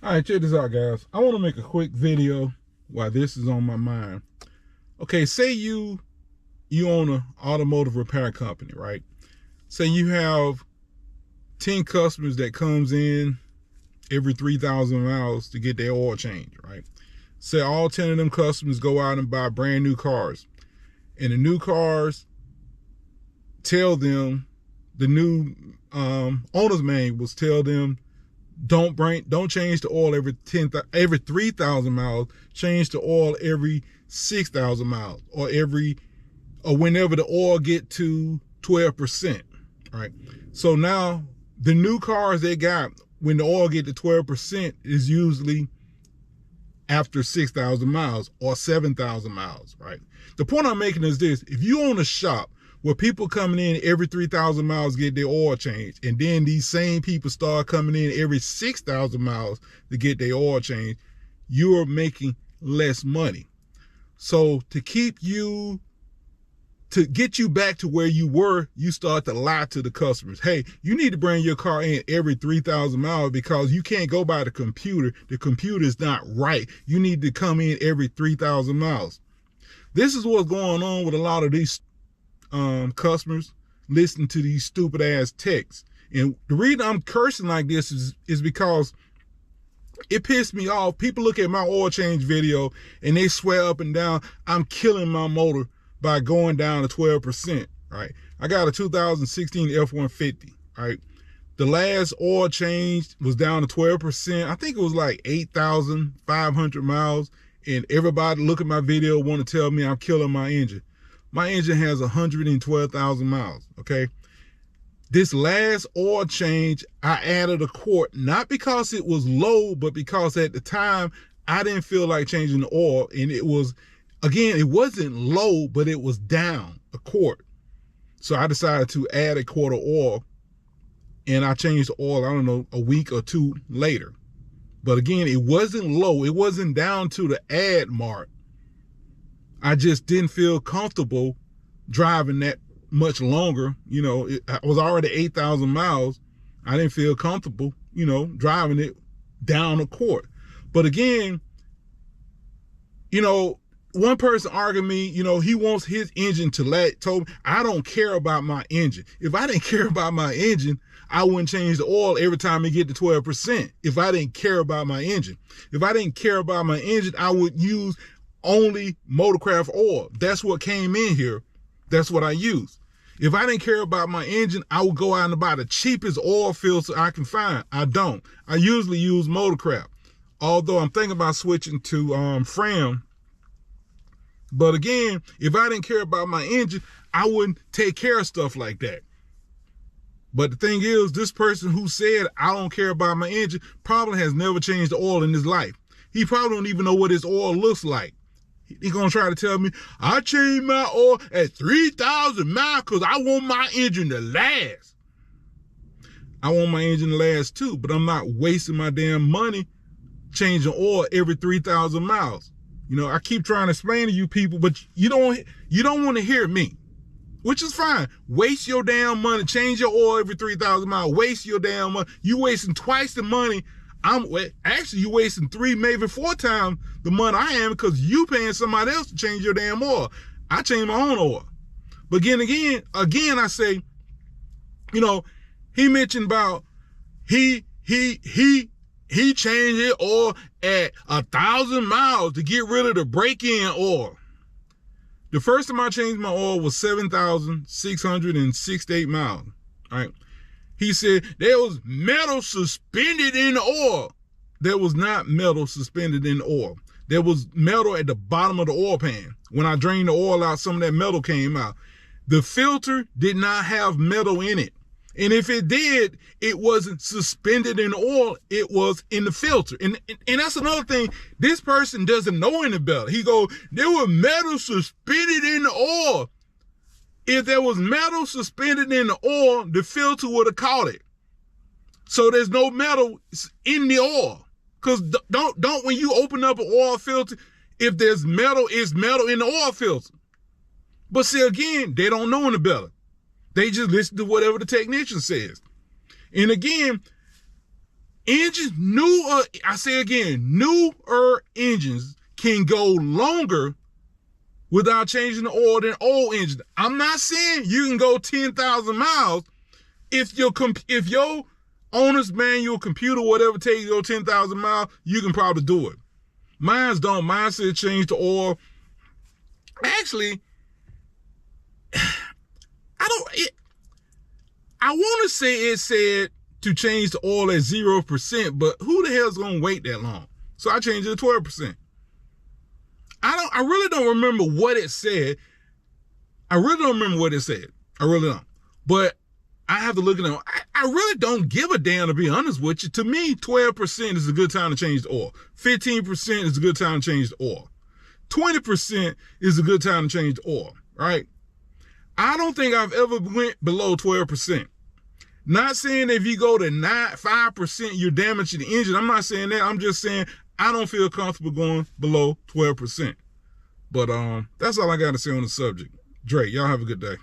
All right, check this out, guys. I want to make a quick video while this is on my mind. Okay, say you own an automotive repair company, right? Say you have 10 customers that comes in every 3,000 miles to get their oil change, right? Say all 10 of them customers go out and buy brand new cars. And the new cars tell them, the new owner's manuals tell them, don't change the oil every 3,000 miles. Change the oil every 6,000 miles, or whenever the oil get to 12%. Right. So now the new cars they got, when the oil get to 12%, is usually after 6,000 miles or 7,000 miles. Right. The point I'm making is this: if you own a shop where people coming in every 3,000 miles get their oil changed, and then these same people start coming in every 6,000 miles to get their oil changed, you're making less money. So to get you back to where you were, you start to lie to the customers. Hey, you need to bring your car in every 3,000 miles because you can't go by the computer. The computer is not right. You need to come in every 3,000 miles. This is what's going on with a lot of these customers listening to these stupid ass texts. And the reason I'm cursing like this is because it pissed me off. People look at my oil change video and they swear up and down I'm killing my motor by going down to 12%. Right? I got a 2016 F-150. Right? The last oil change was down to 12%. I think it was like 8,500 miles. And everybody look at my video want to tell me I'm killing my engine. My engine has 112,000 miles, okay? This last oil change, I added a quart, not because it was low, but because at the time, I didn't feel like changing the oil. And it was, again, it wasn't low, but it was down a quart. So I decided to add a quart of oil, and I changed the oil, I don't know, a week or two later. But again, it wasn't low. It wasn't down to the add mark. I just didn't feel comfortable driving that much longer. You know, I was already 8,000 miles. I didn't feel comfortable, driving it down a quart. But again, one person argued me, he wants his engine to told me, I don't care about my engine. If I didn't care about my engine, I wouldn't change the oil every time it get to 12%. If I didn't care about my engine. If I didn't care about my engine, I would use only Motorcraft oil. That's what came in here. That's what I use. If I didn't care about my engine, I would go out and buy the cheapest oil filter I can find. I don't. I usually use Motorcraft. Although I'm thinking about switching to Fram. But again, if I didn't care about my engine, I wouldn't take care of stuff like that. But the thing is, this person who said I don't care about my engine probably has never changed the oil in his life. He probably don't even know what his oil looks like. He's going to try to tell me, I changed my oil at 3,000 miles because I want my engine to last. I want my engine to last too, but I'm not wasting my damn money changing oil every 3,000 miles. I keep trying to explain to you people, but you don't want to hear me, which is fine. Waste your damn money. Change your oil every 3,000 miles. Waste your damn money. You wasting twice the money. You wasting 3, maybe 4 times the money I am because you paying somebody else to change your damn oil. I change my own oil. But again, I say, he mentioned about he changed his oil at 1,000 miles to get rid of the break-in oil. The first time I changed my oil was 7,668 miles. All right. He said there was metal suspended in the oil. There was not metal suspended in the oil. There was metal at the bottom of the oil pan. When I drained the oil out, some of that metal came out. The filter did not have metal in it. And if it did, it wasn't suspended in the oil. It was in the filter. And that's another thing. This person doesn't know any better. He goes, there was metal suspended in the oil. If there was metal suspended in the oil, the filter would have caught it. So there's no metal in the oil. Because don't when you open up an oil filter, if there's metal, it's metal in the oil filter. But see, again, they don't know any better. They just listen to whatever the technician says. And again, Engines, I say again, newer engines can go longer without changing the oil than old engines. I'm not saying you can go 10,000 miles. If your owner's manual computer, whatever, takes you to go 10,000 miles, you can probably do it. Mine's don't. Mine said change the oil. Actually, I want to say it said to change the oil at 0%, but who the hell's going to wait that long? So I changed it to 12%. I really don't remember what it said. I really don't. But I have to look at it. I really don't give a damn, to be honest with you. To me, 12% is a good time to change the oil. 15% is a good time to change the oil. 20% is a good time to change the oil, right? I don't think I've ever went below 12%. Not saying if you go to 5%, you're damaging the engine. I'm not saying that. I'm just saying I don't feel comfortable going below 12%. But that's all I got to say on the subject. Drake, y'all have a good day.